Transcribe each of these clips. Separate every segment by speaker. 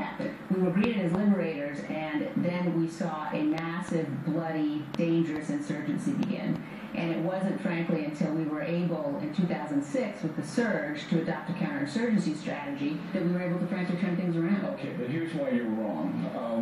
Speaker 1: happened. We were greeted as liberators, and then we saw a massive, bloody, dangerous insurgency begin. And it wasn't, frankly, until we were able, in 2006, with the surge, to adopt a counterinsurgency strategy that we were able to, frankly, turn things around.
Speaker 2: Okay, but here's why you're wrong.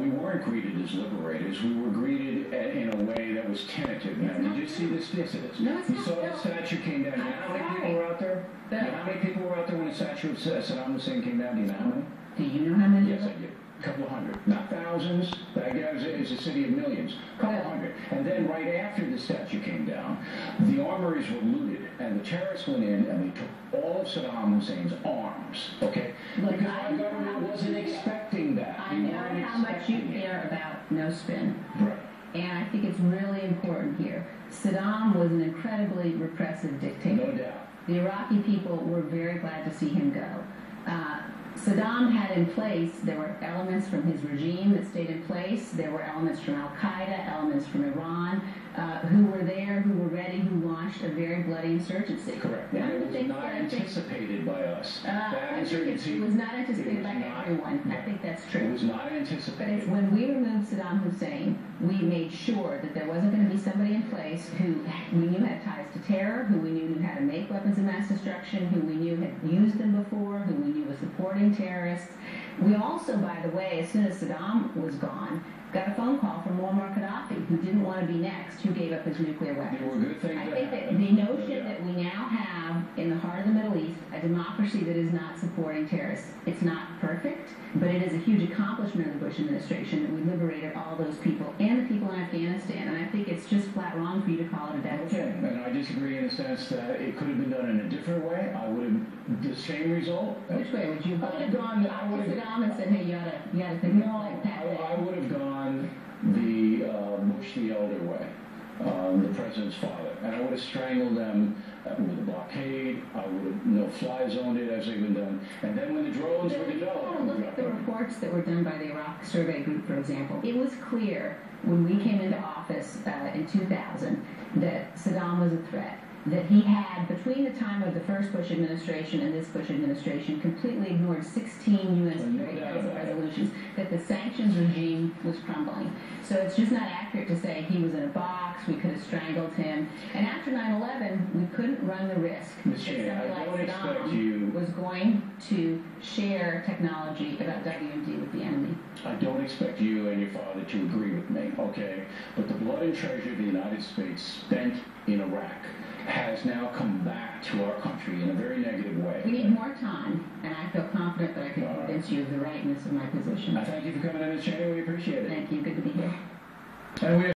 Speaker 2: We weren't greeted as liberators. We were greeted in a way that was tentative. Now, did you see this? Yes, it is.
Speaker 1: No, it's
Speaker 2: you
Speaker 1: not.
Speaker 2: saw the statue came down. You know how many people were out there? You know how many people were out there when the statue of Saddam Hussein came down? Do you know how many?
Speaker 1: Do you know how many?
Speaker 2: Yes, I do. A couple of hundred. Not thousands. Baghdad is a city of millions. A couple hundred. And then right after the statue came down, the armories were looted, and the terrorists went in and they took all of Saddam Hussein's arms. Okay?
Speaker 1: Look,
Speaker 2: because our government wasn't expecting that.
Speaker 1: I know how much you care about no spin.
Speaker 2: Right.
Speaker 1: And I think it's really important here. Saddam was an incredibly repressive dictator.
Speaker 2: No doubt.
Speaker 1: The Iraqi people were very glad to see him go. Saddam had in place, there were elements from his regime that stayed in place. There were elements from Al-Qaeda, elements from Iran, who were there, who were ready, who launched a very bloody insurgency.
Speaker 2: Correct. And it was not anticipated by us. That insurgency
Speaker 1: it was not anticipated by everyone.
Speaker 2: No,
Speaker 1: I think that's true.
Speaker 2: It was not anticipated.
Speaker 1: But when we removed Saddam Hussein, we made sure that there wasn't going to be somebody in place who we knew had ties to terror, who we knew how to make weapons of mass destruction, who we knew had used them before, who we knew was supporting terrorists. We also, by the way, as soon as Saddam was gone, got a phone call from Muammar Gaddafi, who didn't want to be next, who gave up his nuclear weapons.
Speaker 2: There were good things
Speaker 1: I think that the notion that we now have in the heart of the Middle East a democracy that is not supporting terrorists, it's not perfect, but it is a huge accomplishment of the Bush administration that we liberated all those people and the people in Afghanistan. And I think it's just flat wrong for you to call it a deficit.
Speaker 2: Okay, and I disagree in the sense that it could have been done in a different way. I would have the same result.
Speaker 1: Which way would you have gone?
Speaker 2: I would have
Speaker 1: Saddam and said, hey, you ought to think
Speaker 2: about that. I would have gone the Bush the elder way, the president's father, and I would have strangled them with a blockade. I would have no-fly zoned it as they've been done, and then when the drones were developed,
Speaker 1: look at the reports that were done by the Iraq Survey Group, for example. It was clear when we came into office in 2000 that Saddam was a threat. That he had, between the time of the first Bush administration and this Bush administration, completely ignored 16 U.S. Security Council resolutions, that the sanctions regime was crumbling. So it's just not accurate to say he was in a box, we could have strangled him. And after 9/11, we couldn't run the risk that somebody like Saddam was going to share technology about WMD with the enemy.
Speaker 2: I don't expect you and your father to agree with me, okay? But the blood and treasure the United States spent in Iraq has now come back to our country in a very negative way.
Speaker 1: We need more time, and I feel confident that I can convince you of the rightness of my position.
Speaker 2: I thank you for coming in, Ms. Cheney. We appreciate it.
Speaker 1: Thank you. Good to be here.
Speaker 2: And we